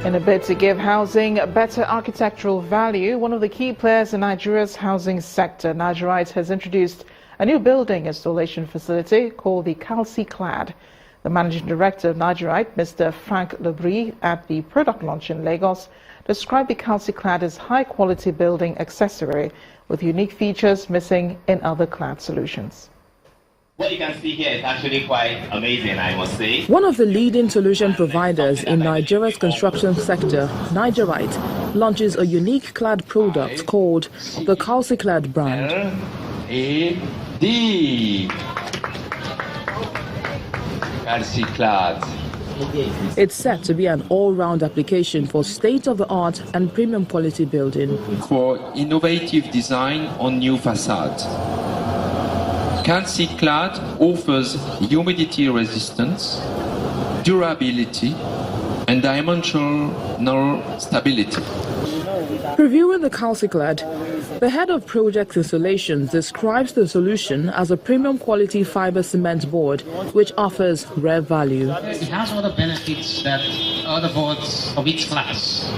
In a bid to give housing a better architectural value, one of the key players in Nigeria's housing sector, Nigerian, has introduced a new building installation facility called the Kelsey Clad. The managing director of Nigerian, Mr. Frank Lebris, at the product launch in Lagos, described the Kelsey Clad as high-quality building accessory with unique features missing in other clad solutions. What you can see here is actually quite amazing, I must say. One of the leading solution providers in Nigeria's construction sector, Nigerian, launches a unique clad product called the Kelsey Clad brand. L-A-D. Kelsey Clad. It's set to be an all-round application for state-of-the-art and premium quality building. For innovative design on new facades. Kelsey Clad offers humidity resistance, durability, and dimensional stability. Reviewing the Kelsey Clad, the head of project installations describes the solution as a premium quality fiber cement board which offers rare value. It has all the benefits that other boards of its class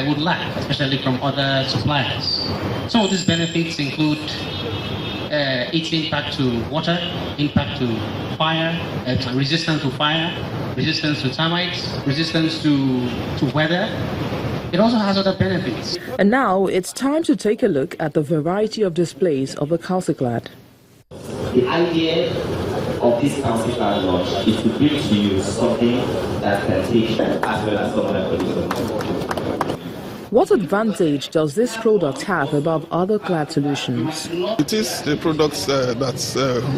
would lack, especially from other suppliers. Some of these benefits include its impact to water, impact to fire, resistance to fire, resistance to termites, resistance to weather. It also has other benefits. And now it's time to take a look at the variety of displays of the Kelsey Clad. The idea of this Kelsey Clad launch is to bring to you something that can take as well as someone. What advantage does this product have above other clad solutions? It is the products that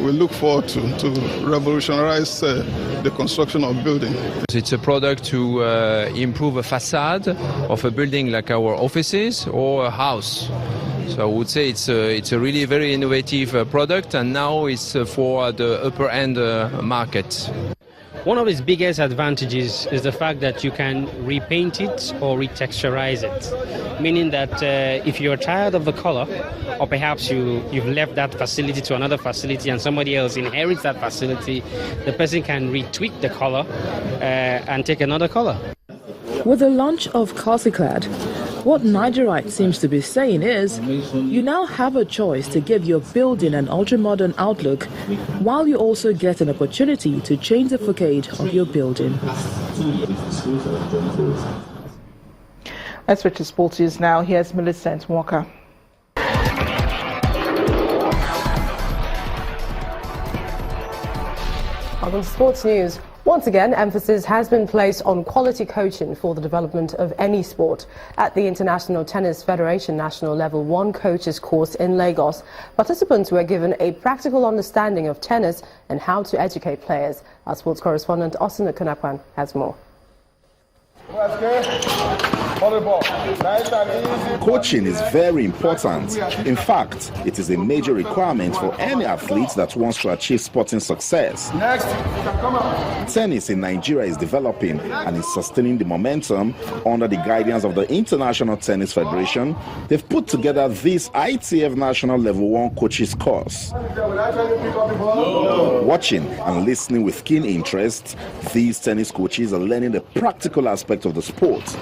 we look forward to revolutionize the construction of buildings. It's a product to improve a facade of a building like our offices or a house. So I would say it's a really very innovative product, and now it's for the upper end market. One of its biggest advantages is the fact that you can repaint it or retexturize it, meaning that if you're tired of the color, or perhaps you've left that facility to another facility and somebody else inherits that facility, the person can retweak the color and take another color. With the launch of Kelsey Clad, what Nigerian seems to be saying is, you now have a choice to give your building an ultra-modern outlook, while you also get an opportunity to change the facade of your building. Let's switch to sports news now. Here's Millicent Walker. On sports news, once again, emphasis has been placed on quality coaching for the development of any sport. At the International Tennis Federation National Level 1 Coaches course in Lagos, participants were given a practical understanding of tennis and how to educate players. Our sports correspondent Austin Kunapwan has more. Coaching is very important. In fact, it is a major requirement for any athlete that wants to achieve sporting success. Tennis in Nigeria is developing and is sustaining the momentum under the guidance of the International Tennis Federation. They've put together this ITF National Level 1 Coaches course. Watching and listening with keen interest, these tennis coaches are learning the practical aspect of the sport.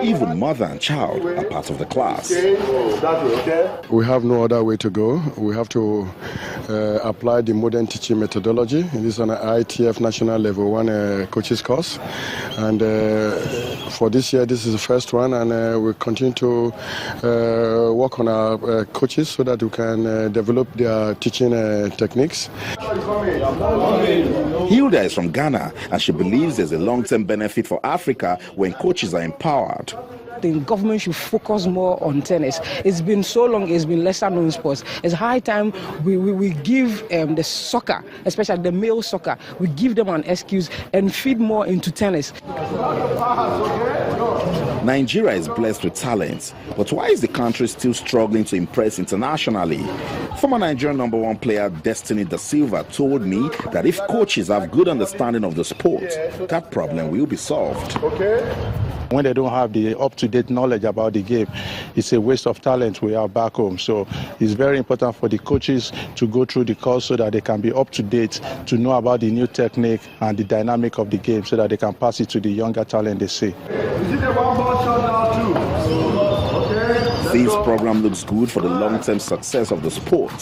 Even mother and child are part of the class. We have no other way to go. We have to apply the modern teaching methodology. This is an ITF National Level 1 Coaches course. And for this year, this is the first one. And we continue to work on our coaches so that we can develop their teaching techniques. Hilda is from Ghana, and she believes there's a long-term benefit for Africa when coaches are empowered. The government should focus more on tennis. It's been so long, it's been lesser known sports. It's high time we give the soccer, especially the male soccer, we give them an excuse and feed more into tennis. Nigeria is blessed with talent, but why is the country still struggling to impress internationally? Former Nigerian #1 player Destiny Da Silva told me that if coaches have good understanding of the sport, that problem will be solved. When they don't have the up-to-date knowledge about the game, it's a waste of talent we have back home. So it's very important for the coaches to go through the course so that they can be up-to-date, to know about the new technique and the dynamic of the game so that they can pass it to the younger talent they see. This program looks good for the long-term success of the sport.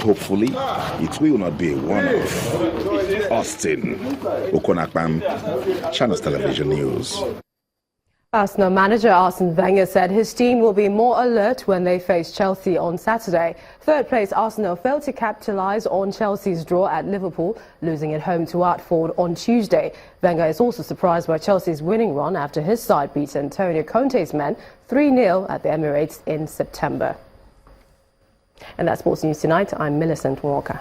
Hopefully, it will not be a one-off. Austin Okonakpam, Channels Television News. Arsenal manager Arsene Wenger said his team will be more alert when they face Chelsea on Saturday. Third place Arsenal failed to capitalise on Chelsea's draw at Liverpool, losing at home to Watford on Tuesday. Wenger is also surprised by Chelsea's winning run after his side beat Antonio Conte's men 3-0 at the Emirates in September. And that's Sports News Tonight. I'm Millicent Walker.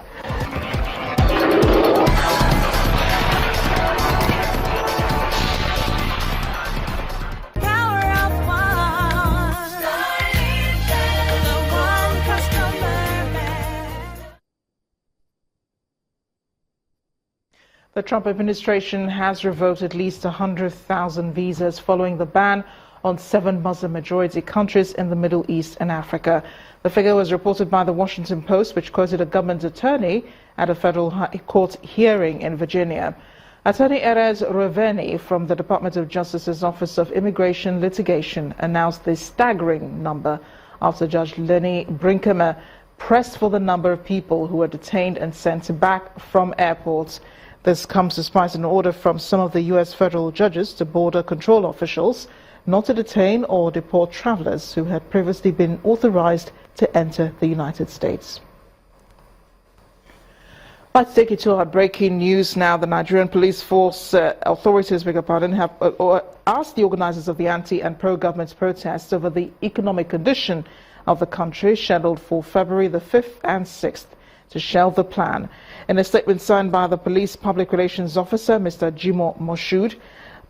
The Trump administration has revoked at least 100,000 visas following the ban on 7 Muslim-majority countries in the Middle East and Africa. The figure was reported by the Washington Post, which quoted a government attorney at a federal high court hearing in Virginia. Attorney Erez Roveni from the Department of Justice's Office of Immigration Litigation announced the staggering number after Judge Lenny Brinkema pressed for the number of people who were detained and sent back from airports. This comes despite an order from some of the U.S. federal judges to border control officials not to detain or deport travelers who had previously been authorized to enter the United States. I'd like to take you to our breaking news now. The Nigerian police force authorities, have asked the organizers of the anti- and pro-government protests over the economic condition of the country scheduled for February the 5th and 6th to shelve the plan. In a statement signed by the police public relations officer, Mr. Jimo Moshood,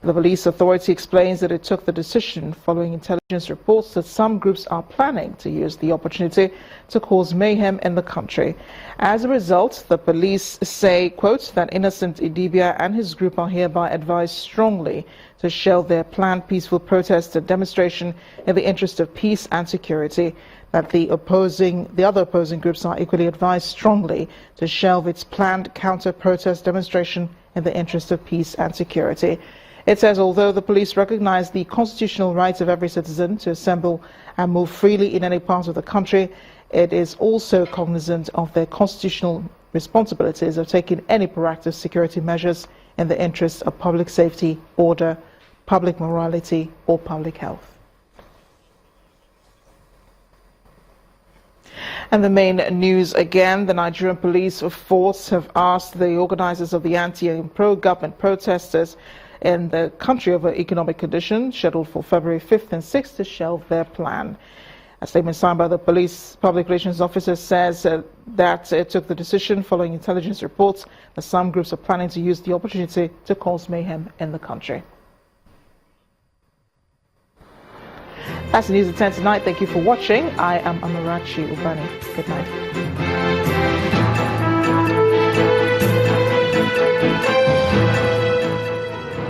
the police authority explains that it took the decision following intelligence reports that some groups are planning to use the opportunity to cause mayhem in the country. As a result, the police say, quote, that Innocent Idibia and his group are hereby advised strongly to shelve their planned peaceful protest and demonstration in the interest of peace and security, that the other opposing groups are equally advised strongly to shelve its planned counter-protest demonstration in the interest of peace and security. It says although the police recognize the constitutional rights of every citizen to assemble and move freely in any part of the country, it is also cognizant of their constitutional responsibilities of taking any proactive security measures in the interest of public safety, order, public morality, or public health. And the main news again, the Nigerian police force have asked the organizers of the anti- and pro-government protesters in the country over economic conditions scheduled for February 5th and 6th to shelve their plan. A statement signed by the police public relations officer says that it took the decision following intelligence reports that some groups are planning to use the opportunity to cause mayhem in the country. That's the news at 10 tonight. Thank you for watching. I am Amarachi Ubani. Good night.